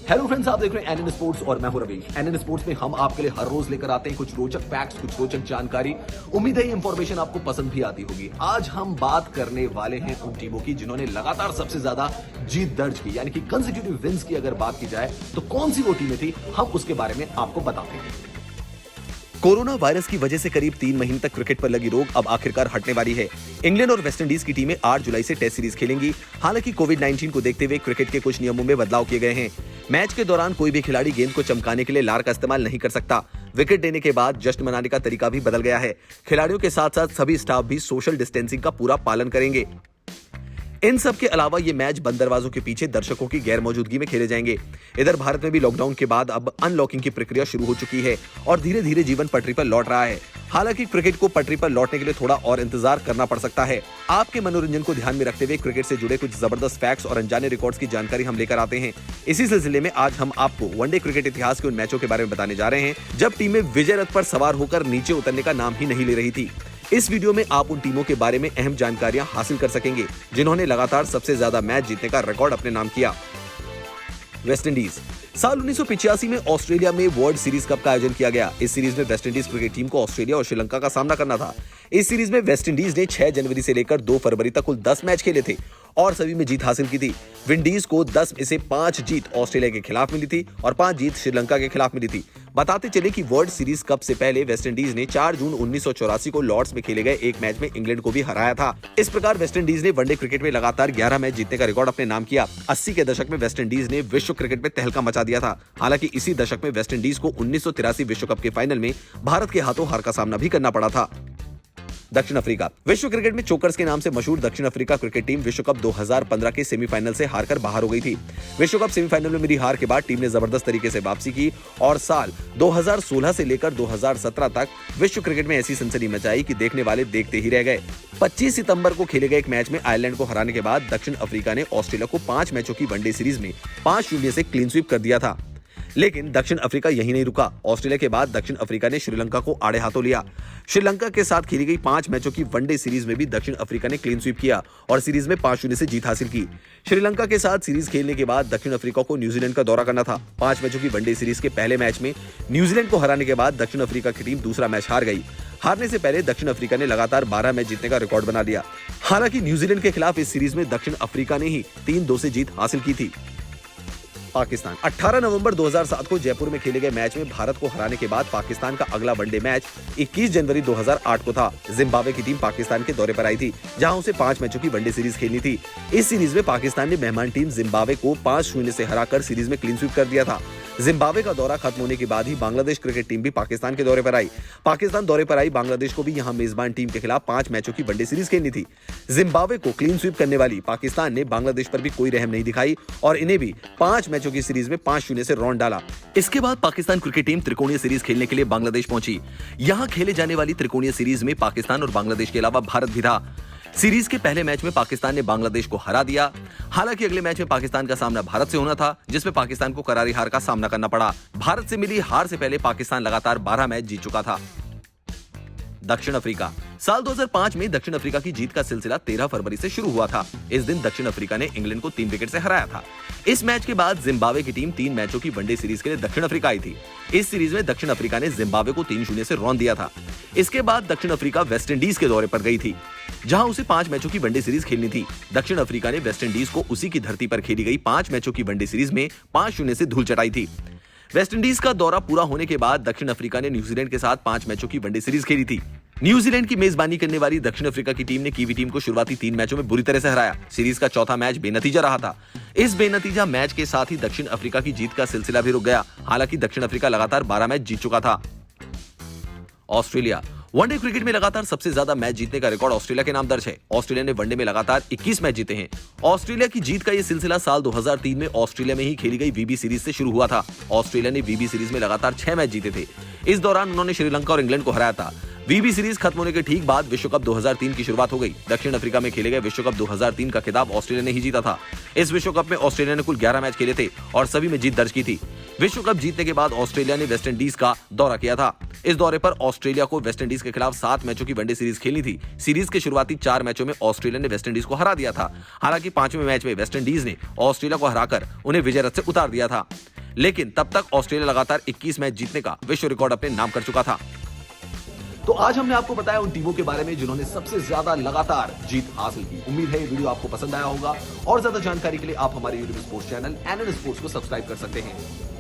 Hello friends, आप देख रहे हैं एनएन स्पोर्ट्स और मैं हूं रवीश। एनएन स्पोर्ट्स में हम आपके लिए हर रोज लेकर आते हैं कुछ रोचक फैक्ट्स, कुछ रोचक जानकारी। उम्मीद है ये इंफॉर्मेशन आपको पसंद भी आती होगी। आज हम बात करने वाले हैं उन टीमों की जिन्होंने लगातार सबसे ज्यादा जीत दर्ज की, यानी कि कंसेक्यूटिव विंस की अगर बात की जाए तो कौन सी वो टीमें थी, हम उसके बारे में आपको बताते हैं। कोरोना वायरस की वजह से करीब 3 महीने तक क्रिकेट पर लगी रोक अब आखिरकार हटने वाली है। इंग्लैंड और वेस्टइंडीज की टीमें 8 जुलाई से टेस्ट सीरीज खेलेंगी। हालांकि कोविड-19 को देखते हुए क्रिकेट के कुछ नियमों में बदलाव किए गए हैं। मैच के दौरान कोई भी खिलाड़ी गेंद को चमकाने के लिए लार का इस्तेमाल नहीं कर सकता। विकेट देने के बाद जश्न मनाने का तरीका भी बदल गया है। खिलाड़ियों के साथ साथ सभी स्टाफ भी सोशल डिस्टेंसिंग का पूरा पालन करेंगे। इन सब के अलावा ये मैच बंद दरवाजों के पीछे दर्शकों की गैर मौजूदगी में खेले जाएंगे। इधर भारत में भी लॉकडाउन के बाद अब अनलॉकिंग की प्रक्रिया शुरू हो चुकी है और धीरे धीरे जीवन पटरी पर लौट रहा है। हालांकि क्रिकेट को पटरी पर लौटने के लिए थोड़ा और इंतजार करना पड़ सकता है। आपके मनोरंजन को ध्यान में रखते हुए क्रिकेट से जुड़े कुछ जबरदस्त फैक्ट्स और अनजाने रिकॉर्ड्स की जानकारी हम लेकर आते हैं। इसी सिलसिले में आज हम आपको वनडे क्रिकेट इतिहास के उन मैचों के बारे में बताने जा रहे हैं जब टीमें विजय रथ पर सवार होकर नीचे उतरने का नाम ही नहीं ले रही थी। इस वीडियो में आप उन टीमों के बारे में अहम जानकारियां हासिल कर सकेंगे जिन्होंने लगातार सबसे ज्यादा मैच जीतने का रिकॉर्ड अपने नाम किया। वेस्टइंडीज। साल 1985 में ऑस्ट्रेलिया में वर्ल्ड सीरीज कप का आयोजन किया गया। इस सीरीज में वेस्टइंडीज क्रिकेट टीम को ऑस्ट्रेलिया और श्रीलंका का सामना करना था। इस सीरीज में वेस्टइंडीज ने 6 जनवरी से लेकर 2 फरवरी तक कुल 10 मैच खेले थे और सभी में जीत हासिल की थी। विंडीज को 10 में से 5 जीत ऑस्ट्रेलिया के खिलाफ मिली थी और 5 जीत श्रीलंका के खिलाफ मिली थी। बताते चले कि वर्ल्ड सीरीज कप से पहले वेस्टइंडीज ने 4 जून 1984 को लॉर्ड्स में खेले गए एक मैच में इंग्लैंड को भी हराया था। इस प्रकार वेस्टइंडीज ने वनडे क्रिकेट में लगातार 11 मैच जीतने का रिकॉर्ड अपने नाम किया। 80 के दशक में वेस्टइंडीज ने विश्व क्रिकेट में तहलका मचा दिया था। हालांकि इसी दशक में वेस्टइंडीज को 1983 विश्व कप के फाइनल में भारत के हाथों हार का सामना भी करना पड़ा था। दक्षिण अफ्रीका। विश्व क्रिकेट में चोकर्स के नाम से मशहूर दक्षिण अफ्रीका क्रिकेट टीम विश्व कप 2015 के सेमीफाइनल से हारकर बाहर हो गई थी। विश्व कप सेमीफाइनल में मिली हार के बाद टीम ने जबरदस्त तरीके से वापसी की और साल 2016 से लेकर 2017 तक विश्व क्रिकेट में ऐसी सनसनी मचाई कि देखने वाले देखते ही रह गए। 25 सितंबर को खेले गए एक मैच में आयरलैंड को हराने के बाद दक्षिण अफ्रीका ने ऑस्ट्रेलिया को 5 मैचों की वनडे सीरीज में 5-0 से क्लीन स्वीप कर दिया था। लेकिन दक्षिण अफ्रीका यही नहीं रुका। ऑस्ट्रेलिया के बाद दक्षिण अफ्रीका ने श्रीलंका को आड़े हाथों लिया। श्रीलंका के साथ खेली गई 5 मैचों की वनडे सीरीज में भी दक्षिण अफ्रीका ने क्लीन स्वीप किया और सीरीज में 5-0 से जीत हासिल की। श्रीलंका के साथ सीरीज खेलने के बाद दक्षिण अफ्रीका को न्यूजीलैंड का दौरा करना था। 5 मैचों की वनडे सीरीज के पहले मैच में न्यूजीलैंड को हराने के बाद दक्षिण अफ्रीका की टीम दूसरा मैच हार गई। हारने से पहले दक्षिण अफ्रीका ने लगातार 12 मैच जीतने का रिकॉर्ड बना लिया। हालांकि न्यूजीलैंड के खिलाफ इस सीरीज में दक्षिण अफ्रीका ने ही 3-2 से जीत हासिल की थी। पाकिस्तान। 18 नवंबर 2007 को जयपुर में खेले गए मैच में भारत को हराने के बाद पाकिस्तान का अगला वनडे मैच 21 जनवरी 2008 को था। जिम्बाब्वे की टीम पाकिस्तान के दौरे पर आई थी जहां उसे 5 मैचों की वनडे सीरीज खेलनी थी। इस सीरीज में पाकिस्तान ने मेहमान टीम जिम्बाब्वे को 5-0 से हराकर सीरीज में क्लीन स्वीप कर दिया था। जिम्बाब्वे का दौरा खत्म होने के बाद ही बांग्लादेश क्रिकेट टीम भी पाकिस्तान के दौरे पर आई। पाकिस्तान दौरे पर आई बांग्लादेश को भी यहां मेजबान टीम के खिलाफ 5 मैचों की वनडे सीरीज खेलनी थी। जिम्बाब्वे को क्लीन स्वीप करने वाली पाकिस्तान ने बांग्लादेश पर भी कोई रहम नहीं दिखाई और इन्हें भी 5 मैचों की सीरीज में 5-0 से रौंद डाला। इसके बाद पाकिस्तान क्रिकेट टीम त्रिकोणीय सीरीज खेलने के लिए बांग्लादेश पहुंची। यहां खेले जाने वाली त्रिकोणीय सीरीज में पाकिस्तान और बांग्लादेश के अलावा भारत भी था। सीरीज के पहले मैच में पाकिस्तान ने बांग्लादेश को हरा दिया। हालांकि अगले मैच में पाकिस्तान का सामना भारत से होना था जिसमें पाकिस्तान को करारी हार का सामना करना पड़ा। भारत से मिली हार से पहले पाकिस्तान लगातार 12 मैच जीत चुका था। दक्षिण अफ्रीका। साल 2005 में दक्षिण अफ्रीका की जीत का सिलसिला 13 फरवरी से शुरू हुआ था। इस दिन दक्षिण अफ्रीका ने इंग्लैंड को 3 विकेट से हराया था। इस मैच के बाद जिम्बाब्वे की टीम 3 मैचों की वनडे सीरीज के लिए दक्षिण अफ्रीका आई थी। इस सीरीज में दक्षिण अफ्रीका ने जिम्बाब्वे को 3-0 से रौंद दिया था। इसके बाद दक्षिण अफ्रीका वेस्टइंडीज के दौरे पर गई थी जहां उसे 5 मैचों की वनडे सीरीज खेलनी थी। दक्षिण अफ्रीका ने वेस्टइंडीज को उसी की धरती पर खेली गई 5 मैचों की वनडे सीरीज में 5-0 से धूल चटाई थी। वेस्टइंडीज का दौरा पूरा होने के बाद दक्षिण अफ्रीका ने न्यूजीलैंड के साथ 5 मैचों की वनडे सीरीज खेली थी। न्यूजीलैंड की मेजबानी करने वाली दक्षिण अफ्रीका की टीम ने कीवी टीम को शुरुआती 3 मैचों में बुरी तरह से हराया। सीरीज का चौथा मैच बेनतीजा रहा था। इस बेनतीजा मैच के साथ ही दक्षिण अफ्रीका की जीत का सिलसिला भी रुक गया। हालांकि दक्षिण अफ्रीका लगातार 12 मैच जीत चुका था। ऑस्ट्रेलिया। वनडे क्रिकेट में लगातार सबसे ज्यादा मैच जीतने का रिकॉर्ड ऑस्ट्रेलिया के नाम दर्ज है। ऑस्ट्रेलिया ने वनडे में लगातार 21 मैच जीते हैं। ऑस्ट्रेलिया की जीत का यह सिलसिला साल 2003 में ऑस्ट्रेलिया में ही खेली गई वीबी सीरीज से शुरू हुआ था। ऑस्ट्रेलिया ने वीबी सीरीज में लगातार 6 मैच जीते थे। इस दौरान उन्होंने श्रीलंका और इंग्लैंड को हराया था। वीबी सीरीज खत्म होने के ठीक बाद विश्व कप 2003 की शुरुआत हो गई। दक्षिण अफ्रीका में खेले गए विश्व कप 2003 का खिताब ऑस्ट्रेलिया ने ही जीता था। इस विश्व कप में ऑस्ट्रेलिया ने कुल 11 मैच खेले थे और सभी में जीत दर्ज की थी। विश्व कप जीतने के बाद ऑस्ट्रेलिया ने वेस्टइंडीज का दौरा किया था। इस दौरे पर ऑस्ट्रेलिया को वेस्टइंडीज के खिलाफ 7 मैचों की वनडे सीरीज खेलनी थी। सीरीज के शुरुआती 4 मैचों में ऑस्ट्रेलिया ने वेस्टइंडीज को हरा दिया था। हालांकि 5वें मैच में वेस्टइंडीज ने ऑस्ट्रेलिया को हराकर उन्हें विजय रथ से उतार दिया था। लेकिन तब तक ऑस्ट्रेलिया लगातार 21 मैच जीतने का विश्व रिकॉर्ड अपने नाम कर चुका था। तो आज हमने आपको बताया उन टीमों के बारे में जिन्होंने सबसे ज्यादा लगातार जीत हासिल की। उम्मीद है ये वीडियो आपको पसंद आया होगा और ज्यादा जानकारी के लिए आप हमारे YouTube sports channel NN sports को सब्सक्राइब कर सकते हैं।